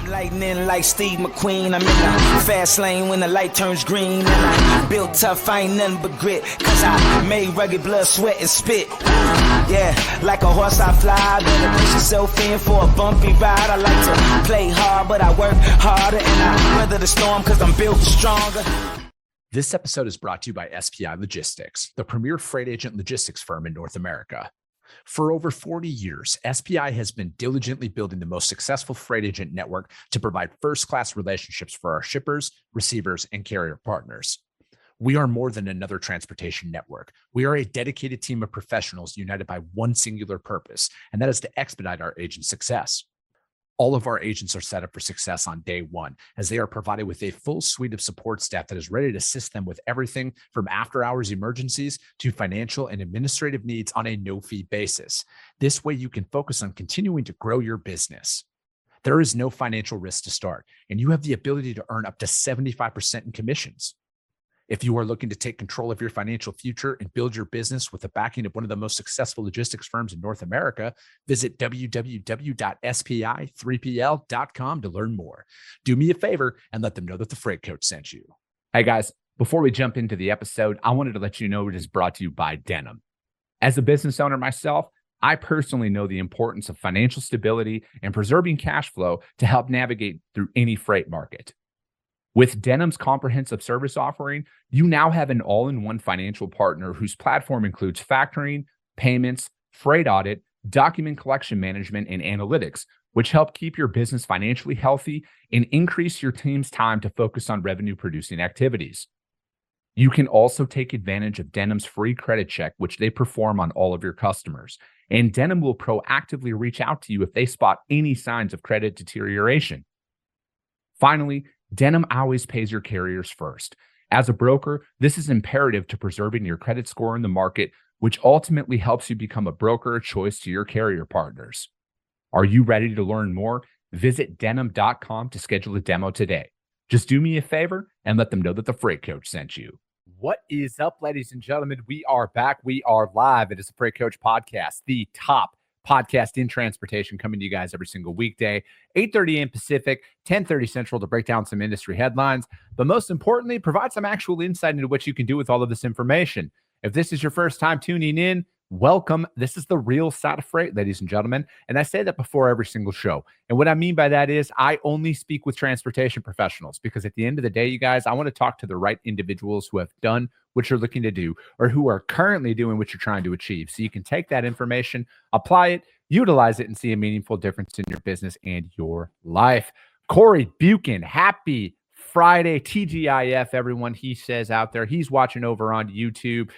Lightning like Steve McQueen. I'm in the fast lane when the light turns green. And I built tough, I ain't nothing but grit. Cause I made rugged blood, sweat, and spit. Yeah, like a horse I fly. Better push yourself in for a bumpy ride. I like to play hard, but I work harder. And I weather the storm cause I'm built stronger. This episode is brought to you by SPI Logistics, the premier freight agent logistics firm in North America. For over 40 years, SPI has been diligently building the most successful freight agent network to provide first-class relationships for our shippers, receivers, and carrier partners. We are more than another transportation network. We are a dedicated team of professionals united by one singular purpose, and that is to expedite our agents' success. All of our agents are set up for success on day one, as they are provided with a full suite of support staff that is ready to assist them with everything from after-hours emergencies to financial and administrative needs on a no-fee basis. This way, you can focus on continuing to grow your business. There is no financial risk to start, and you have the ability to earn up to 75% in commissions. If you are looking to take control of your financial future and build your business with the backing of one of the most successful logistics firms in North America, visit www.spi3pl.com to learn more. Do me a favor and let them know that the Freight Coach sent you. Hey guys, before we jump into the episode, I wanted to let you know it is brought to you by Denim. As a business owner myself, I personally know the importance of financial stability and preserving cash flow to help navigate through any freight market. With Denim's comprehensive service offering, you now have an all-in-one financial partner whose platform includes factoring, payments, freight audit, document collection management, and analytics, which help keep your business financially healthy and increase your team's time to focus on revenue-producing activities. You can also take advantage of Denim's free credit check, which they perform on all of your customers, and Denim will proactively reach out to you if they spot any signs of credit deterioration. Finally, Denim always pays your carriers first. As a broker, this is imperative to preserving your credit score in the market, which ultimately helps you become a broker of choice to your carrier partners. Are you ready to learn more? Visit denim.com to schedule a demo today. Just do me a favor and let them know that the Freight Coach sent you. What is up, ladies and gentlemen? We are back. We are live. It is the Freight Coach Podcast, the top podcast in transportation, coming to you guys every single weekday, 8:30 a.m. Pacific, 10:30 Central, to break down some industry headlines, but most importantly, provide some actual insight into what you can do with all of this information. If this is your first time tuning in, welcome. This is the real side of freight, ladies and gentlemen, and I say that before every single show. And what I mean by that is I only speak with transportation professionals, because at the end of the day, you guys, I want to talk to the right individuals who have done what you're looking to do or who are currently doing what you're trying to achieve. So you can take that information, apply it, utilize it, and see a meaningful difference in your business and your life. Corey Buchan, happy Friday, TGIF, everyone, he says out there. He's watching over on YouTube.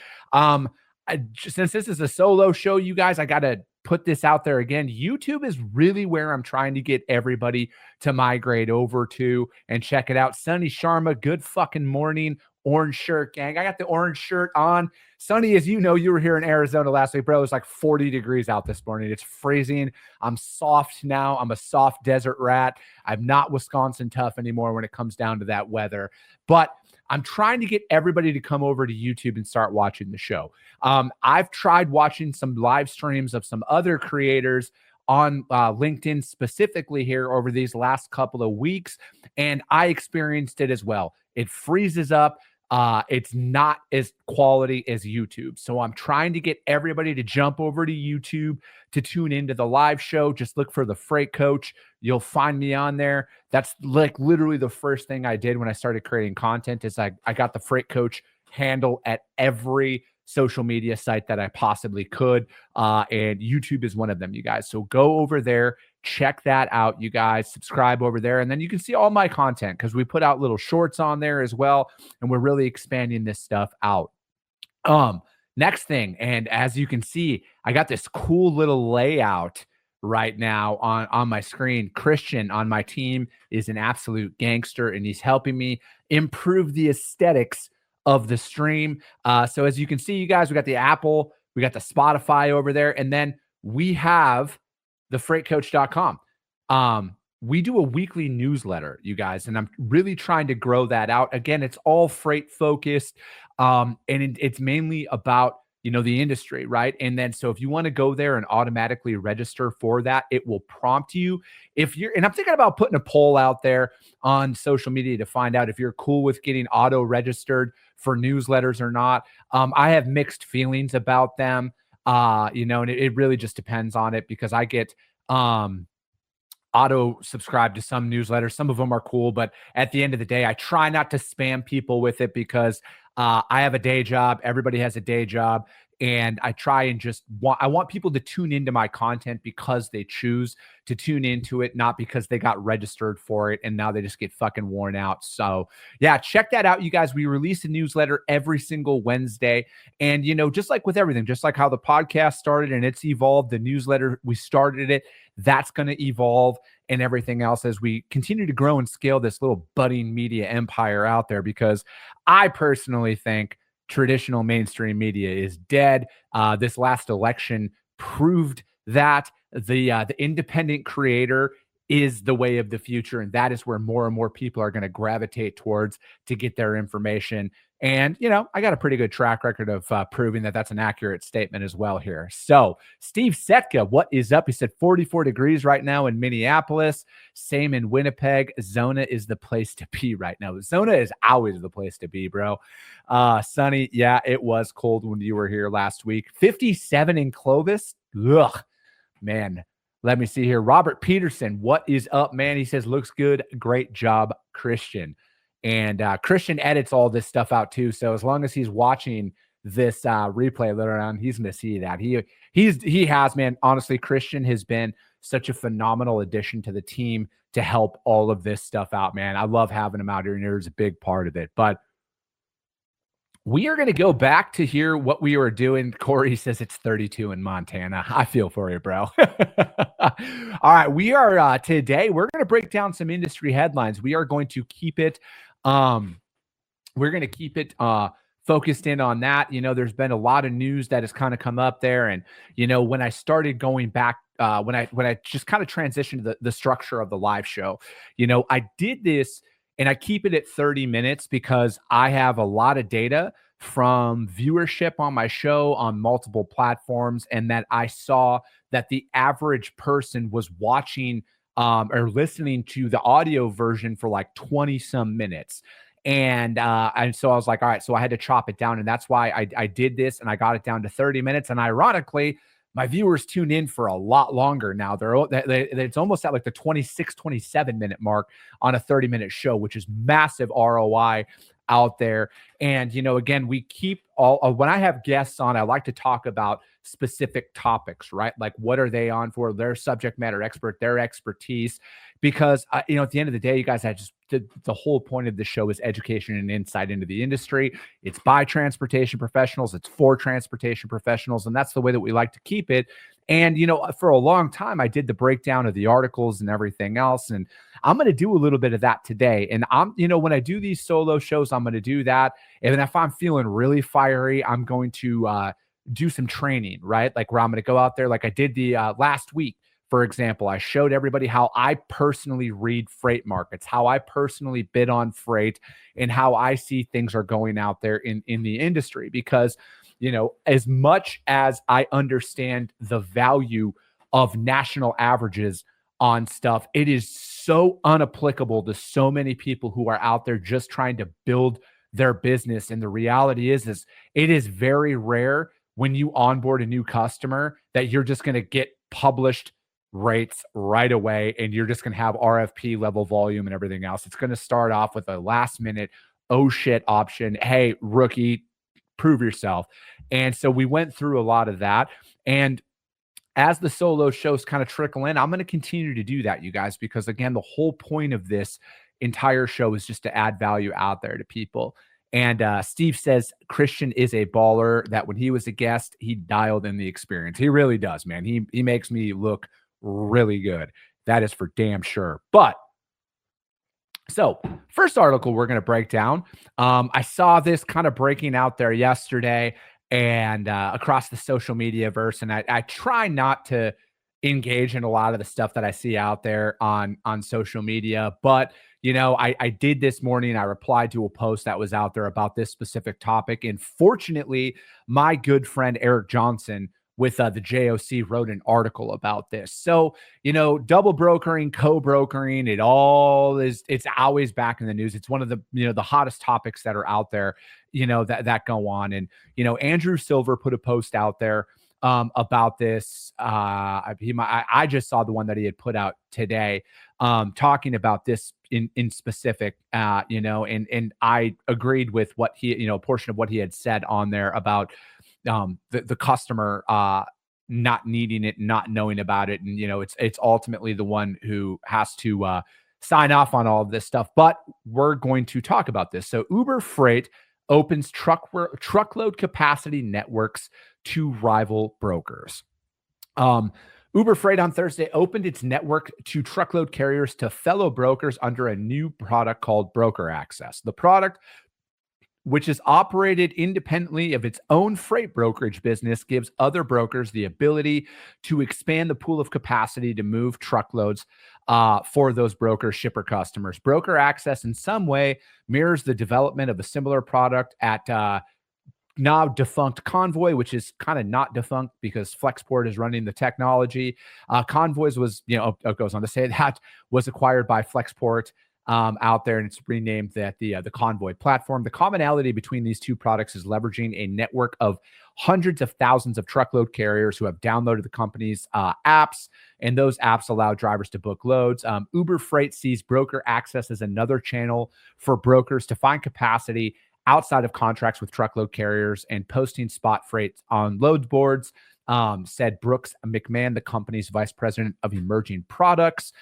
Since this is a solo show, you guys, I got to put this out there again. YouTube is really where I'm trying to get everybody to migrate over to and check it out. Sunny Sharma, good fucking morning. Orange shirt gang. I got the orange shirt on. Sunny, as you know, you were here in Arizona last week, bro. It was like 40 degrees out this morning. It's freezing. I'm soft now. I'm a soft desert rat. I'm not Wisconsin tough anymore when it comes down to that weather. But I'm trying to get everybody to come over to YouTube and start watching the show. I've tried watching some live streams of some other creators on LinkedIn specifically here over these last couple of weeks, and I experienced it as well. It freezes up. It's not as quality as YouTube. So I'm trying to get everybody to jump over to YouTube to tune into the live show. Just look for the Freight Coach. You'll find me on there. That's like literally the first thing I did when I started creating content is I got the Freight Coach handle at every social media site that I possibly could. And YouTube is one of them, you guys. So go over there, check that out, you guys. Subscribe over there, and then you can see all my content because we put out little shorts on there as well, and we're really expanding this stuff out. Next thing, and as you can see, I got this cool little layout right now on my screen. Christian on my team is an absolute gangster, and he's helping me improve the aesthetics of the stream. So as you can see, you guys, we got the Apple, we got the Spotify over there, and then we have the freightcoach.com. We do a weekly newsletter, you guys, and I'm really trying to grow that out. Again, it's all freight focused, and it's mainly about the industry, right? And then so if you want to go there and automatically register for that, it will prompt you. And I'm thinking about putting a poll out there on social media to find out if you're cool with getting auto registered for newsletters or not. I have mixed feelings about them. And it really just depends on it, because I get auto subscribe to some newsletters. Some of them are cool, but at the end of the day, I try not to spam people with it, because I have a day job. Everybody has a day job. And I try and I want people to tune into my content because they choose to tune into it, not because they got registered for it and now they just get fucking worn out. So yeah, check that out, you guys. We release a newsletter every single Wednesday. And, just like with everything, just like how the podcast started and it's evolved, the newsletter, we started it, that's going to evolve, and everything else as we continue to grow and scale this little budding media empire out there, because I personally think traditional mainstream media is dead. This last election proved that the independent creator is the way of the future, and that is where more and more people are going to gravitate towards to get their information. And, I got a pretty good track record of proving that that's an accurate statement as well here. So Steve Setka, what is up? He said 44 degrees right now in Minneapolis. Same in Winnipeg. Zona is the place to be right now. Zona is always the place to be, bro. Sunny. Yeah, it was cold when you were here last week. 57 in Clovis. Ugh, man. Let me see here. Robert Peterson, what is up, man? He says, looks good. Great job, Christian. And Christian edits all this stuff out too. So as long as he's watching this replay later on, he's going to see that. He has, man. Honestly, Christian has been such a phenomenal addition to the team to help all of this stuff out, man. I love having him out here, and there's a big part of it. But we are going to go back to hear what we were doing. Corey says it's 32 in Montana. I feel for you, bro. All right. We are today, we're going to break down some industry headlines. We are going to keep it focused in on that. There's been a lot of news that has kind of come up there. And, when I started going back, when I just kind of transitioned to the structure of the live show, I did this, and I keep it at 30 minutes because I have a lot of data from viewership on my show on multiple platforms, and that I saw that the average person was watching or listening to the audio version for like 20 some minutes. And so I was like, all right, so I had to chop it down. And that's why I did this, and I got it down to 30 minutes. And ironically, my viewers tune in for a lot longer now. It's almost at like the 26, 27 minute mark on a 30-minute show, which is massive ROI out there. And, again, we keep when I have guests on, I like to talk about specific topics, right? Like, what are they on for? Their subject matter expert, their expertise, because, at the end of the day, you guys, the whole point of the show is education and insight into the industry. It's by transportation professionals. It's for transportation professionals. And that's the way that we like to keep it. And, for a long time, I did the breakdown of the articles and everything else. And I'm going to do a little bit of that today. And when I do these solo shows, I'm going to do that. And then if I'm feeling really fiery, I'm going to do some training, right? Like, where I'm going to go out there, like I did the last week. For example, I showed everybody how I personally read freight markets, how I personally bid on freight, and how I see things are going out there in the industry. Because, as much as I understand the value of national averages on stuff, it is so unapplicable to so many people who are out there just trying to build their business. And the reality is it is very rare when you onboard a new customer that you're just going to get published rates right away, and you're just going to have RFP level volume and everything else. It's going to start off with a last minute, oh shit option. Hey, rookie, prove yourself. And so we went through a lot of that. And as the solo shows kind of trickle in, I'm going to continue to do that, you guys, because again, the whole point of this entire show is just to add value out there to people. And Steve says Christian is a baller, that when he was a guest, he dialed in the experience. He really does, man. He makes me look really good. That is for damn sure. But so first article we're going to break down. I saw this kind of breaking out there yesterday and across the social media verse. And I try not to engage in a lot of the stuff that I see out there on social media. But I did this morning. I replied to a post that was out there about this specific topic, and fortunately, my good friend Eric Johnson with the JOC wrote an article about this. So double brokering, co-brokering, it's always back in the news. It's one of the the hottest topics that are out there, that go on. And Andrew Silver put a post out there about this. I just saw the one that he had put out today, talking about this in specific, and I agreed with what he, a portion of what he had said on there about the customer not needing it, not knowing about it, and it's ultimately the one who has to sign off on all of this stuff. But we're going to talk about this. So Uber Freight opens truckload capacity networks to rival brokers. Uber Freight on Thursday opened its network to truckload carriers to fellow brokers under a new product called Broker Access. The product, which is operated independently of its own freight brokerage business, gives other brokers the ability to expand the pool of capacity to move truckloads for those broker shipper customers. Broker Access in some way mirrors the development of a similar product at now defunct Convoy, which is kind of not defunct because Flexport is running the technology. Convoys was, it goes on to say that was acquired by Flexport out there, and it's renamed that the Convoy platform. The commonality between these two products is leveraging a network of hundreds of thousands of truckload carriers who have downloaded the company's apps, and those apps allow drivers to book loads. Uber Freight sees Broker Access as another channel for brokers to find capacity outside of contracts with truckload carriers and posting spot freight on load boards, said Brooks McMahon, the company's vice president of emerging products.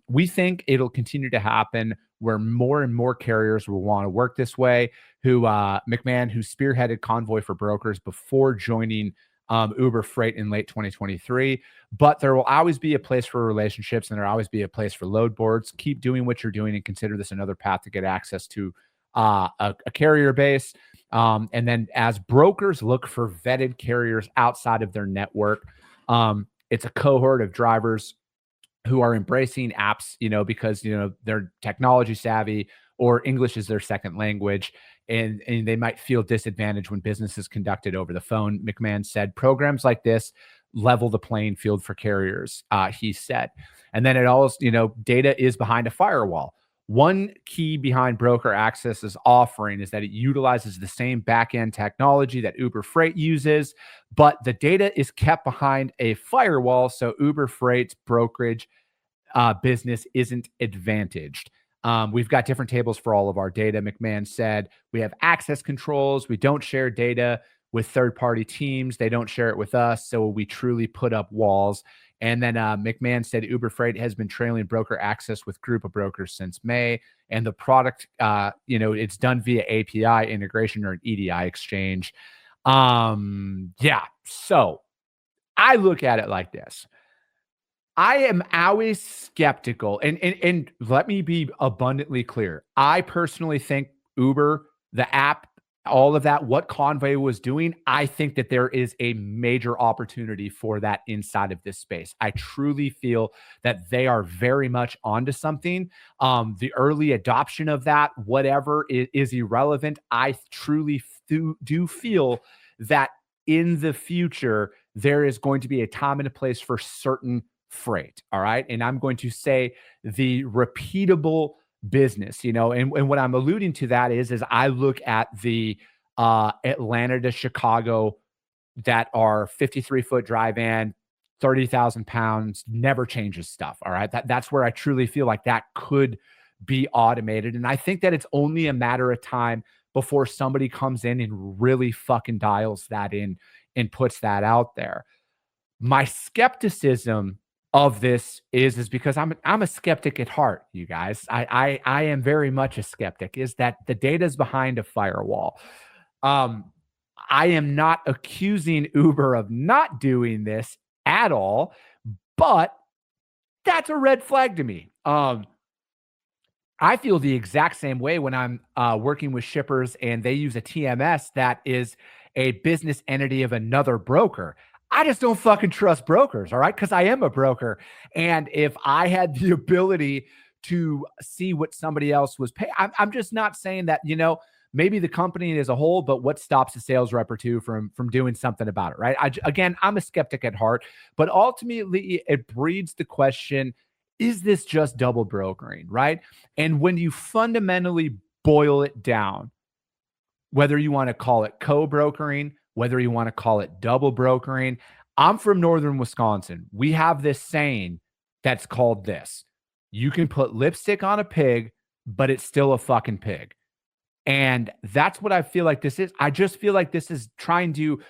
We think it'll continue to happen where more and more carriers will want to work this way. McMahon, who spearheaded Convoy for brokers before joining Uber Freight in late 2023. But there will always be a place for relationships, and there'll always be a place for load boards. Keep doing what you're doing and consider this another path to get access to a carrier base. And then as brokers look for vetted carriers outside of their network, it's a cohort of drivers who are embracing apps, because, they're technology savvy or English is their second language, and they might feel disadvantaged when business is conducted over the phone. McMahon said programs like this level the playing field for carriers, he said. And then it also, data is behind a firewall. One key behind Broker Access's offering is that it utilizes the same back-end technology that Uber Freight uses, but the data is kept behind a firewall, so Uber Freight's brokerage business isn't advantaged. We've got different tables for all of our data, McMahon said. We have access controls. We don't share data with third-party teams. They don't share it with us, so we truly put up walls. And then McMahon said Uber Freight has been trailing Broker Access with group of brokers since May. And the product, it's done via API integration or an EDI exchange. So I look at it like this. I am always skeptical. And let me be abundantly clear. I personally think Uber, the app, all of that, what Convoy was doing, I think that there is a major opportunity for that inside of this space. I truly feel that they are very much onto something. The early adoption of that, whatever, is irrelevant. I truly do feel that in the future, there is going to be a time and a place for certain freight. All right. And I'm going to say the repeatable business, and what I'm alluding to that is I look at the Atlanta to Chicago that are 53-foot dry van, 30,000 pounds, never changes stuff. All right. That's where I truly feel like that could be automated. And I think that it's only a matter of time before somebody comes in and really fucking dials that in and puts that out there. My skepticism of this is because I'm a skeptic at heart, you guys. I am very much a skeptic, is that the data is behind a firewall. I am not accusing Uber of not doing this at all, but that's a red flag to me. I feel the exact same way when I'm working with shippers and they use a TMS that is a business entity of another broker. I just don't fucking trust brokers, all right? Because I am a broker. And if I had the ability to see what somebody else was paying, I'm just not saying that, maybe the company as a whole, but what stops a sales rep or two from doing something about it, right? Again, I'm a skeptic at heart, but ultimately it breeds the question, is this just double brokering, right? And when you fundamentally boil it down, whether you want to call it co-brokering, whether you want to call it double brokering. I'm from Northern Wisconsin. We have this saying that's called this. You can put lipstick on a pig, but it's still a fucking pig. And that's what I feel like this is. I just feel like this is trying to,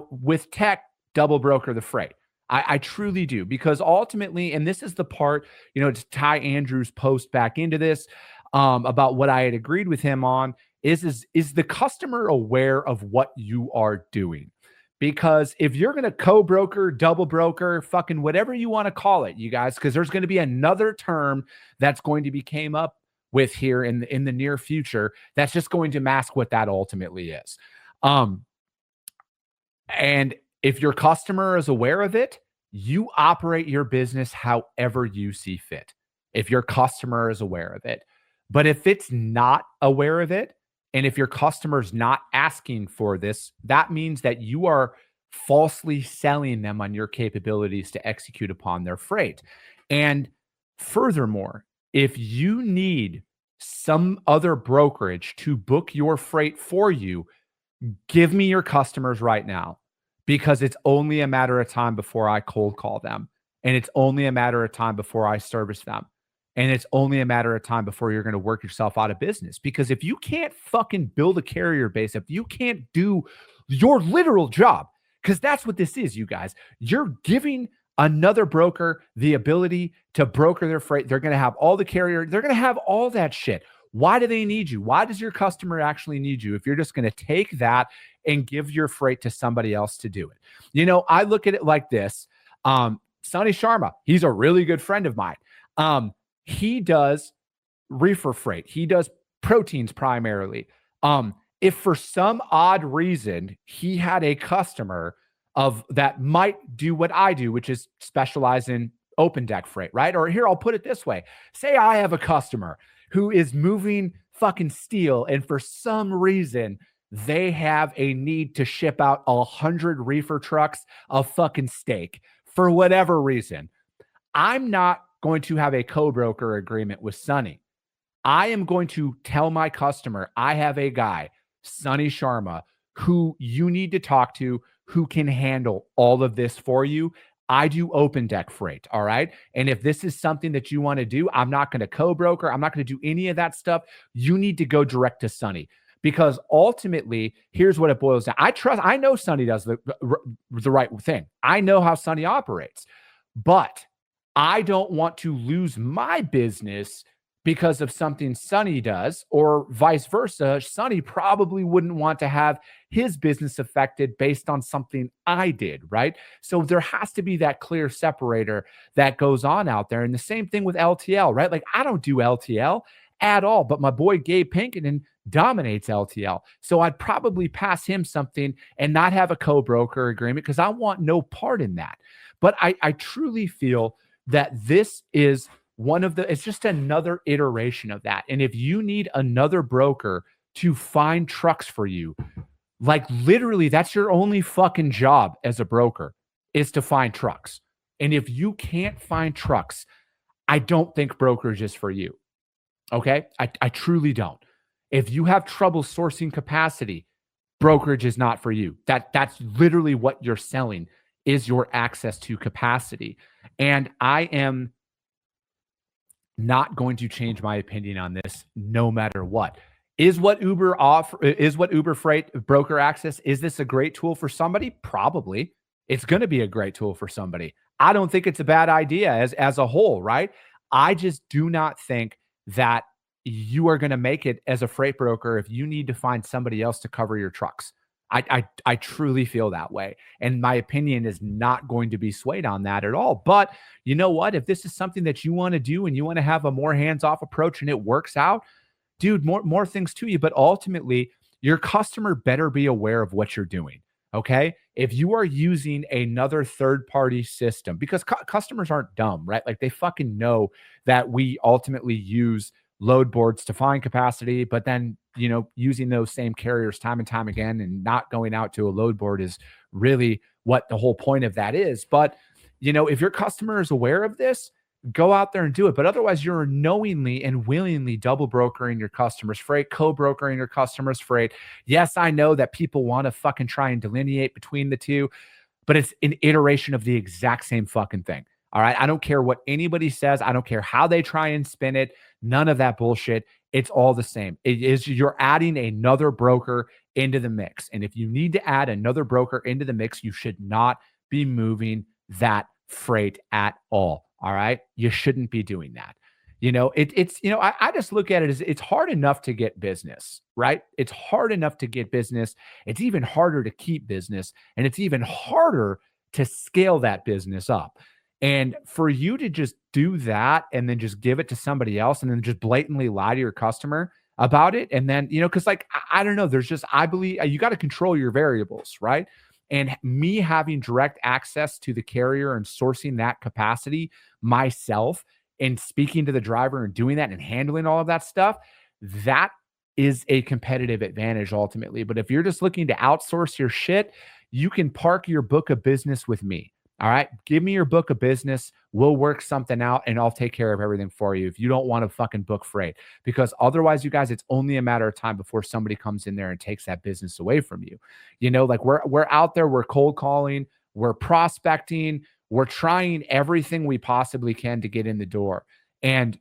with tech, double broker the freight. I truly do, because ultimately, and this is the part, to tie Andrew's post back into this, about what I had agreed with him on, is the customer aware of what you are doing? Because if you're going to co-broker, double broker, fucking whatever you want to call it, you guys, because there's going to be another term that's going to be came up with here in the near future that's just going to mask what that ultimately is. And if your customer is aware of it, you operate your business however you see fit. If your customer is aware of it. But if it's not aware of it, and if your customer's not asking for this, that means that you are falsely selling them on your capabilities to execute upon their freight. And furthermore, if you need some other brokerage to book your freight for you, give me your customers right now, because it's only a matter of time before I cold call them. And it's only a matter of time before I service them. And it's only a matter of time before you're going to work yourself out of business. Because if you can't fucking build a carrier base, if you can't do your literal job, because that's what this is, you guys, you're giving another broker the ability to broker their freight. They're going to have all the carrier. They're going to have all that shit. Why do they need you? Why does your customer actually need you if you're just going to take that and give your freight to somebody else to do it? I look at it like this. Sonny Sharma, he's a really good friend of mine. He does reefer freight. He does proteins primarily. If for some odd reason he had a customer of that might do what I do, which is specialize in open deck freight, right? Or here, I'll put it this way. Say I have a customer who is moving fucking steel, and for some reason they have a need to ship out 100 reefer trucks of fucking steak for whatever reason. I'm not going to have a co-broker agreement with Sonny. I am going to tell my customer, I have a guy, Sonny Sharma, who you need to talk to, who can handle all of this for you. I do open deck freight, all right? And if this is something that you want to do, I'm not going to co-broker. I'm not going to do any of that stuff. You need to go direct to Sonny, because ultimately, here's what it boils down. I know Sonny does the right thing. I know how Sonny operates, but I don't want to lose my business because of something Sonny does, or vice versa. Sonny probably wouldn't want to have his business affected based on something I did, right? So there has to be that clear separator that goes on out there. And the same thing with LTL, right? Like, I don't do LTL at all, but my boy Gabe Pinkinen dominates LTL. So I'd probably pass him something and not have a co-broker agreement, because I want no part in that. But I truly feel that this is it's just another iteration of that. And if you need another broker to find trucks for you, like literally that's your only fucking job as a broker, is to find trucks. And if you can't find trucks, I don't think brokerage is for you. Okay? I truly don't. If you have trouble sourcing capacity, brokerage is not for you. That's literally what you're selling, is your access to capacity. And I am not going to change my opinion on this no matter what. Is what Uber Freight broker access, is this a great tool for somebody? Probably. It's going to be a great tool for somebody. I don't think it's a bad idea as a whole, right? I just do not think that you are going to make it as a freight broker if you need to find somebody else to cover your trucks. I truly feel that way. And my opinion is not going to be swayed on that at all. But you know what? If this is something that you want to do and you want to have a more hands-off approach and it works out, dude, more things to you. But ultimately, your customer better be aware of what you're doing. Okay. If you are using another third party system, because customers aren't dumb, right? Like they fucking know that we ultimately use load boards to find capacity, but then, using those same carriers time and time again and not going out to a load board is really what the whole point of that is. But, if your customer is aware of this, go out there and do it. But otherwise, you're knowingly and willingly double brokering your customers' freight, co-brokering your customers' freight. Yes, I know that people want to fucking try and delineate between the two, but it's an iteration of the exact same fucking thing. All right. I don't care what anybody says. I don't care how they try and spin it. None of that bullshit. It's all the same. It is, you're adding another broker into the mix. And if you need to add another broker into the mix, you should not be moving that freight at all. All right. You shouldn't be doing that. I just look at it as it's hard enough to get business, right? It's hard enough to get business. It's even harder to keep business, and it's even harder to scale that business up. And for you to just do that and then just give it to somebody else and then just blatantly lie to your customer about it. And then, because like, I don't know, I believe you got to control your variables, right? And me having direct access to the carrier and sourcing that capacity myself and speaking to the driver and doing that and handling all of that stuff, that is a competitive advantage ultimately. But if you're just looking to outsource your shit, you can park your book of business with me. All right. Give me your book of business. We'll work something out and I'll take care of everything for you if you don't want to fucking book freight. Because otherwise, you guys, it's only a matter of time before somebody comes in there and takes that business away from you. Like we're out there, we're cold calling, we're prospecting, we're trying everything we possibly can to get in the door. And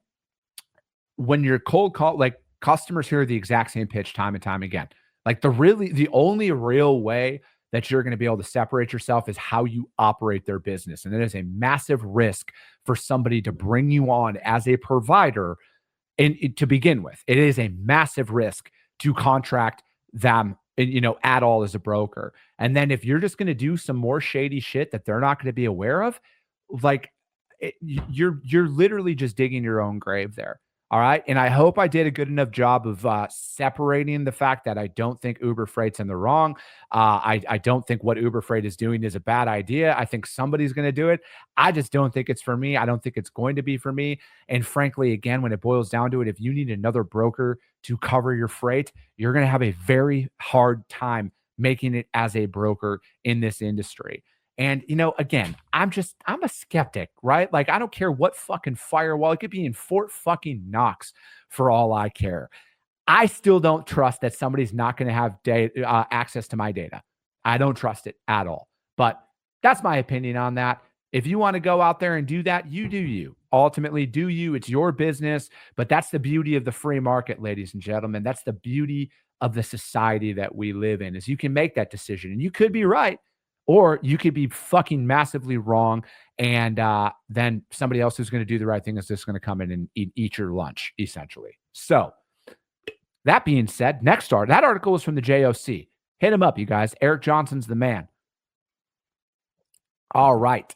when you're cold call, like customers hear the exact same pitch time and time again. Like the only real way that you're going to be able to separate yourself is how you operate their business. And it is a massive risk for somebody to bring you on as a provider. And to begin with, it is a massive risk to contract them, at all as a broker. And then if you're just going to do some more shady shit that they're not going to be aware of, like you're literally just digging your own grave there. All right. And I hope I did a good enough job of separating the fact that I don't think Uber Freight's in the wrong. I don't think what Uber Freight is doing is a bad idea. I think somebody's going to do it. I just don't think it's for me. I don't think it's going to be for me. And frankly, again, when it boils down to it, if you need another broker to cover your freight, you're going to have a very hard time making it as a broker in this industry. And, again, I'm a skeptic, right? Like, I don't care what fucking firewall. It could be in Fort fucking Knox for all I care. I still don't trust that somebody's not going to have access to my data. I don't trust it at all. But that's my opinion on that. If you want to go out there and do that, you do you. Ultimately, do you. It's your business. But that's the beauty of the free market, ladies and gentlemen. That's the beauty of the society that we live in, is you can make that decision. And you could be right, or you could be fucking massively wrong. And then somebody else who's going to do the right thing is just going to come in and eat your lunch, essentially. So that being said, that article was from the JOC. Hit him up, you guys. Eric Johnson's the man. All right.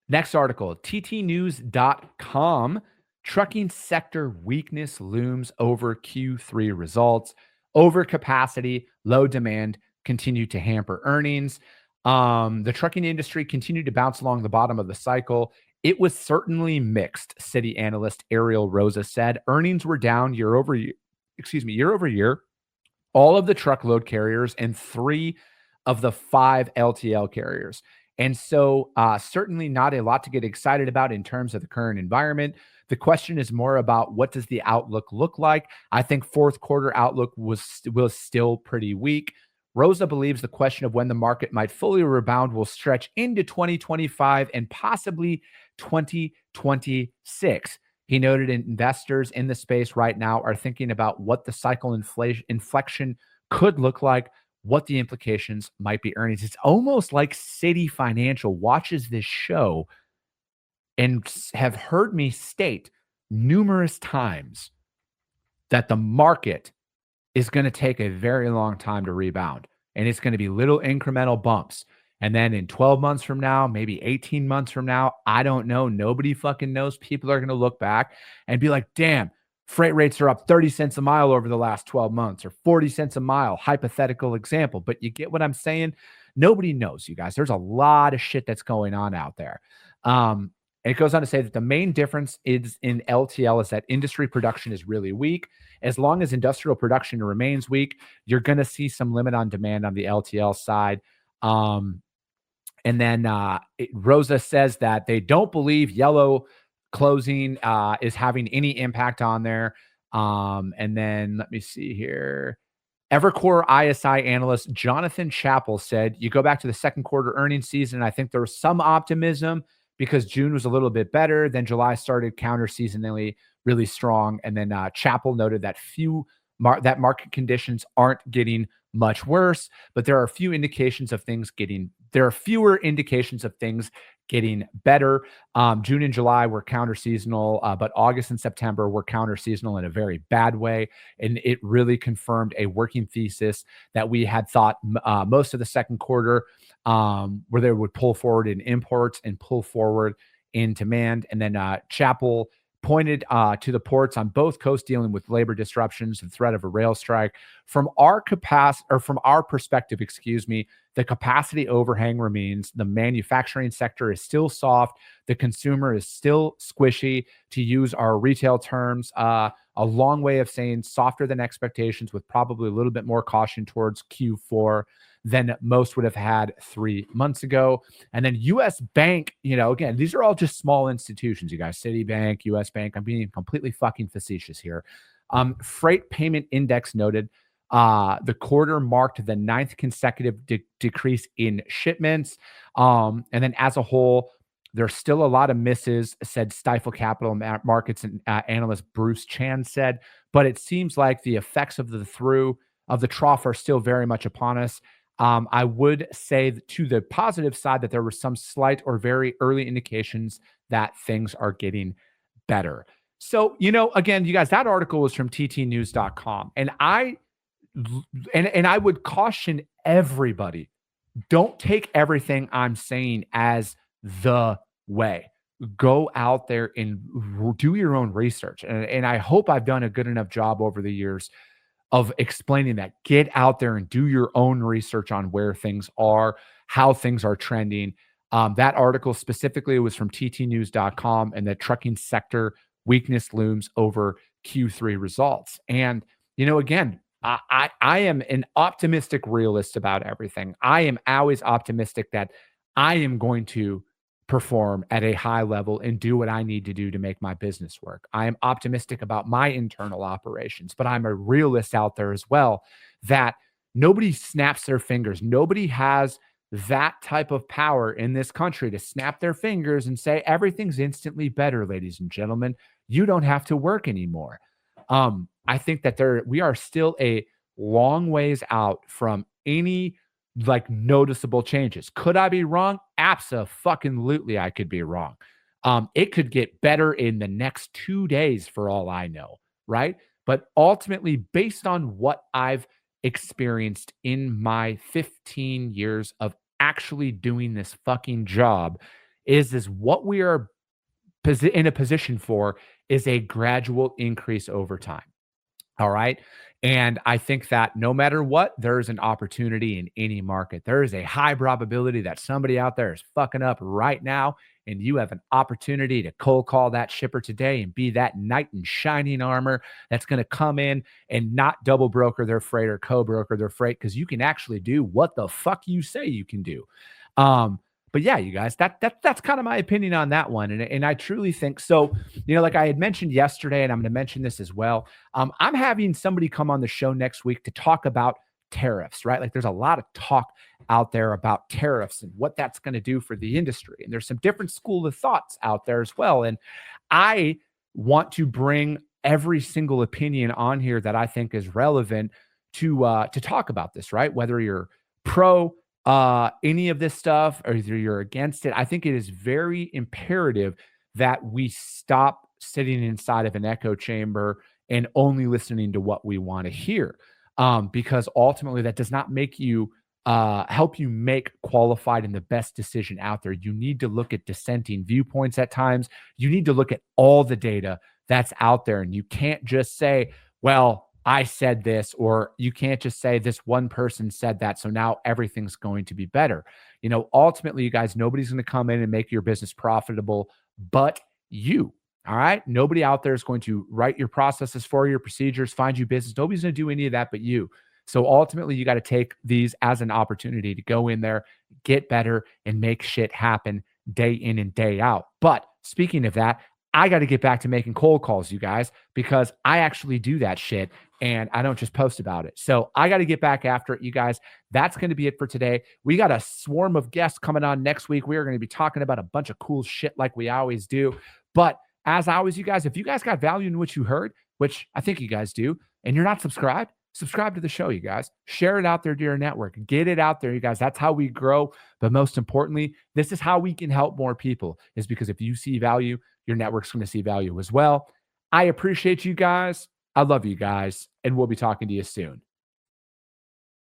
Next article, ttnews.com. Trucking sector weakness looms over Q3 results. Overcapacity, low demand continue to hamper earnings. The trucking industry continued to bounce along the bottom of the cycle. It was certainly mixed, Citi analyst Ariel Rosa said. Earnings were down year over year. All of the truckload carriers and 3 of the 5 LTL carriers. And so certainly not a lot to get excited about in terms of the current environment. The question is more about what does the outlook look like? I think fourth quarter outlook was still pretty weak. Rosa believes the question of when the market might fully rebound will stretch into 2025 and possibly 2026. He noted investors in the space right now are thinking about what the cycle inflection could look like, what the implications might be earnings. It's almost like Citi Financial watches this show and have heard me state numerous times that the market is going to take a very long time to rebound. And it's going to be little incremental bumps. And then in 12 months from now, maybe 18 months from now, I don't know. Nobody fucking knows. People are going to look back and be like, damn, freight rates are up 30 cents a mile over the last 12 months or 40 cents a mile, hypothetical example. But you get what I'm saying? Nobody knows, you guys. There's a lot of shit that's going on out there. And it goes on to say that the main difference is in LTL is that industry production is really weak. As long as industrial production remains weak, you're going to see some limit on demand on the LTL side. And then Rosa says that they don't believe yellow closing is having any impact on there. And then let me see here. Evercore ISI analyst Jonathan Chappell said, you go back to the second quarter earnings season, I think there was some optimism because June was a little bit better. Then July started counter seasonally really strong. And then Chappell noted that that market conditions aren't getting much worse, but there are fewer indications of things getting better. June and July were counter seasonal, but August and September were counter seasonal in a very bad way. And it really confirmed a working thesis that we had thought most of the second quarter, where they would pull forward in imports and pull forward in demand. And then Chappell pointed to the ports on both coasts dealing with labor disruptions and threat of a rail strike. From our perspective, the capacity overhang remains. The manufacturing sector is still soft. The consumer is still squishy, to use our retail terms. A long way of saying softer than expectations, with probably a little bit more caution towards Q4 than most would have had 3 months ago. And then US Bank, again, these are all just small institutions, you guys. Citibank, US Bank. I'm being completely fucking facetious here. Freight Payment Index noted the quarter marked the 9th consecutive decrease in shipments. And then as a whole, there's still a lot of misses, said Stifel Capital Markets and analyst Bruce Chan said, but it seems like the effects of the trough are still very much upon us. I would say to the positive side that there were some slight or very early indications that things are getting better. So, again, you guys, that article was from ttnews.com. And I would caution everybody, don't take everything I'm saying as the way. Go out there and do your own research. And I hope I've done a good enough job over the years of explaining that. Get out there and do your own research on where things are, how things are trending. That article specifically was from ttnews.com, and the trucking sector weakness looms over Q3 results. And, again, I am an optimistic realist about everything. I am always optimistic that I am going to perform at a high level and do what I need to do to make my business work. I am optimistic about my internal operations, but I'm a realist out there as well, that nobody snaps their fingers. Nobody has that type of power in this country to snap their fingers and say, everything's instantly better, ladies and gentlemen. You don't have to work anymore. I think that we are still a long ways out from any noticeable changes. Could I be wrong? Abso-fucking-lutely, I could be wrong. It could get better in the next 2 days for all I know, right? But ultimately, based on what I've experienced in my 15 years of actually doing this fucking job, is what we are in a position for is a gradual increase over time. All right. And I think that no matter what, there's an opportunity in any market. There is a high probability that somebody out there is fucking up right now, and you have an opportunity to cold call that shipper today and be that knight in shining armor that's going to come in and not double broker their freight or co-broker their freight, because you can actually do what the fuck you say you can do. But yeah, you guys, that's kind of my opinion on that one. And I truly think so. Like I had mentioned yesterday, and I'm going to mention this as well. I'm having somebody come on the show next week to talk about tariffs, right? Like there's a lot of talk out there about tariffs and what that's going to do for the industry. And there's some different school of thoughts out there as well. And I want to bring every single opinion on here that I think is relevant to talk about this, right? Whether you're pro any of this stuff or either you're against it, I think it is very imperative that we stop sitting inside of an echo chamber and only listening to what we want to hear. Because ultimately that does not make you help you make qualified and the best decision out there. You need to look at dissenting viewpoints at times. You need to look at all the data that's out there. And you can't just say, well, I said this, or you can't just say this one person said that, so now everything's going to be better. Ultimately, you guys, nobody's going to come in and make your business profitable but you. All right. Nobody out there is going to write your processes for your procedures, find you business. Nobody's going to do any of that but you. So ultimately, you got to take these as an opportunity to go in there, get better, and make shit happen day in and day out. But speaking of that, I got to get back to making cold calls, you guys, because I actually do that shit and I don't just post about it. So I got to get back after it, you guys. That's going to be it for today. We got a swarm of guests coming on next week. We are going to be talking about a bunch of cool shit like we always do. But as always, you guys, if you guys got value in what you heard, which I think you guys do, and you're not subscribed, subscribe to the show, you guys. Share it out there to your network. Get it out there, you guys. That's how we grow. But most importantly, this is how we can help more people, is because if you see value, your network's going to see value as well. I appreciate you guys. I love you guys. And we'll be talking to you soon.